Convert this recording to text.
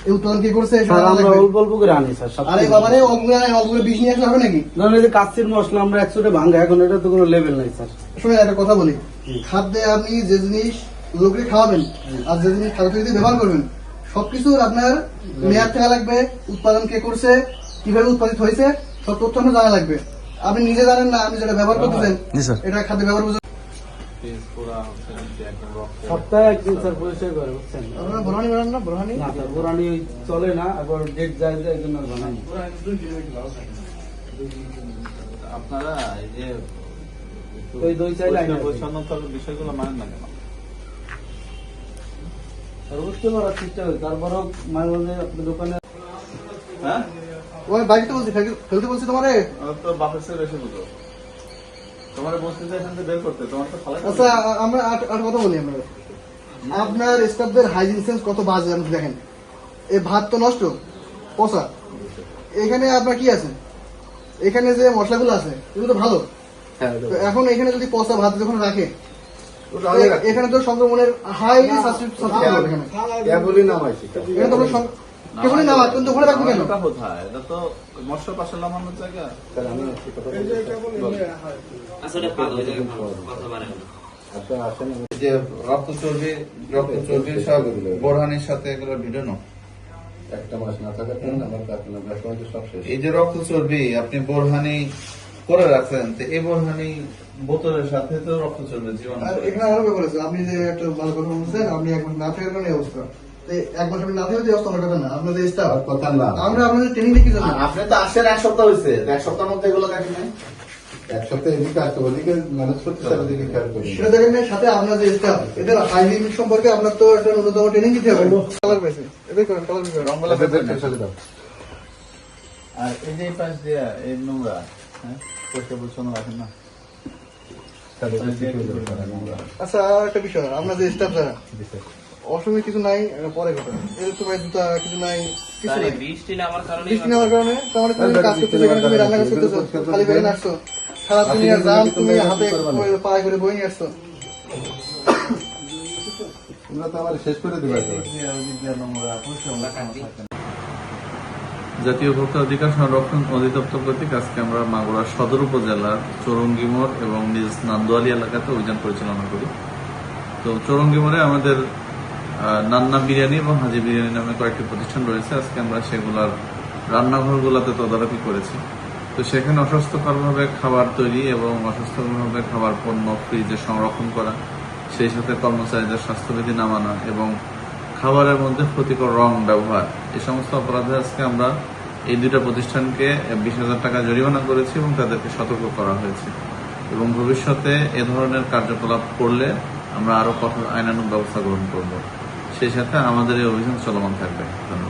এই উৎপাদন কে করছে? স্যার আমরা অল্প অল্প করে আনি স্যার। আরে বাবা রে, অল্প করে আনি, অল্প করে বিষ নিয়ে আসলে হবে নাকি? ধরেন এই যে কাচ্চির মশলা আমরা 100 ভাঙা, এখন এটা তো কোনো লেভেল নাই স্যার। শুনে একটা কথা বলি, খাদ্যে আপনি যে জিনিস লোককে খাওয়াবেন আর যে জিনিস খাদ্য যদি ব্যবহার করবেন, সবকিছুর আপনার মেয়াদ থাকা লাগবে, উৎপাদন কে করছে, কিভাবে উৎপাদিত হয়েছে, সব তথ্য আপনার জানা লাগবে। আপনি নিজে জানেন না, আপনি যেটা ব্যবহার করতেছেন এটা খাদ্য ব্যবহার করছেন। সপ্তাহে একদিন স্যার পরিচয় করে, বুঝছেন? আপনারা বোরহানি বানান না? বোরহানি না স্যার, বোরহানি চলে না, আবার ডেট যায় যায়, এই জন্য বানাই। আপনারা এই যে ওই দই চাইলে আইনা দিই। পরিচ্ছন্নতার বিষয়গুলো মানেন না কেন? আর বুঝতে পারার চেষ্টা করি, তারপরেও মাঝে মাঝে আপনার দোকানে হ্যাঁ, ওই বাড়িতে বলছি, ফেলতে বলছি তোমারে। আমার তো বাপের চেয়ে বেশি বুঝো। তোমার বস্তিতে এখান থেকে বের করতে, তোমার তো ফালাই আচ্ছা, আমরা আর কথা বলি। আপনার স্টাফদের হাইজিন সেন্স কত বাজে আপনি দেখেন। এই ভাত তো নষ্ট, পচা। এখানে আপনার কি আছে? এখানে যে মশলাগুলো আছে এগুলো তো ভালো। তো এখন এখানে যদি পচা ভাত যখন রাখে, এখানে তো সংক্রমণের হাই কেবলই নামাজ, কিন্তু ওখানে রাখবো কেন? এটা কোথায়? এটা তো মৎস্য পাশে নামানোর জায়গা। যে রক্ত চর্বি সব বোরহানির সাথে এগুলো ভিড়ানো। একটা মাস না থাকার কারণে আমার ব্যবসা সব শেষ। এই যে রক্ত চর্বি আপনি বোরহানি করে রাখছেন, তো এই বোরহানি বোতলের সাথে তো রক্ত চর্বি জীবাণু। আর এখানে আরো ব্যাপার আছে, আপনি যে একটা ভালো কথা বলছেন, আপনি এক মাস না থাকার কারণে এই অবস্থা। তো এক মাস আপনি না থাকলে যে অবস্থা আমার কথা না, আপনাদের স্টাফ কথা না, আমরা আপনাদের ট্রেনিং দেখি জানি। আপনি তো আসেন 1 সপ্তাহ হয়েছে, 1 সপ্তাহের মধ্যে এগুলো দেখেন নাই। এক সপ্তাহে এদিকে আসতে ওদিকে ম্যানেজ করতে চাই, ওদিকে খেয়াল করি। সেটা দেখেন না, সাথে আপনার যে স্টাফ এদের হাইজিন সম্পর্কে আপনার তো একটা ন্যূনতম ট্রেনিং দিতে হবে। কালার পাইছে, এদের করেন কালার করেন। রংগুলো দেখেন না। চলে দাও। আর এই যে এই পাশ দিয়ে এই নোংরা, হ্যাঁ, পরিষ্কার পরিচ্ছন্ন রাখেন না। আচ্ছা, আর একটা বিষয়, আমরা যে স্টাফ যারা অসময়ে কিছু নাই, পরে কথা, এদের তো ভাই জুতা কিছু নাই, কিছু নাই। বৃষ্টি নামার কারণে বৃষ্টি নেওয়ার কারণে তোমার তুমি কাজ করতেছো, এখানে তুমি রান্না কাজ করতেছো, খালি পেয়ে আসছো, সারা দুনিয়ার জাম তুমি হাতে পায়ে করে বই নিয়ে আসছো। তোমরা তো আমার শেষ করে দিবে। জাতীয় ভোক্তা অধিকার সংরক্ষণ অধিদপ্তর কর্তৃক আজকে আমরা মাগুরা সদর উপজেলার চৌরঙ্গিমোড় এবং নিজ নান্দোয়ালি এলাকাতে অভিযান পরিচালনা করি। তো চৌরঙ্গিমোড়ে আমাদের নান্না বিরিয়ানি এবং হাজি বিরিয়ানি নামে কয়েকটি প্রতিষ্ঠান রয়েছে। আজকে আমরা সেগুলোর রান্নাঘরগুলোতে তদারকি করেছি। তো সেখানে অস্বাস্থ্যকরভাবে খাবার তৈরি এবং অস্বাস্থ্যকরভাবে খাবার পণ্য ফ্রিজে সংরক্ষণ করা, সেই সাথে কর্মচারীদের স্বাস্থ্যবিধি না মানা এবং খাবারের মধ্যে ক্ষতিকর রং ব্যবহার, এই সমস্ত অপরাধে আজকে আমরা এই 2টা প্রতিষ্ঠানকে 20,000 টাকা জরিমানা করেছি এবং তাদেরকে সতর্ক করা হয়েছে। এবং ভবিষ্যতে এ ধরনের কার্যকলাপ করলে আমরা আরো কঠোর আইনানুগ ব্যবস্থা গ্রহণ করব। সেই সাথে আমাদের এই অভিযান চলমান থাকবে। ধন্যবাদ।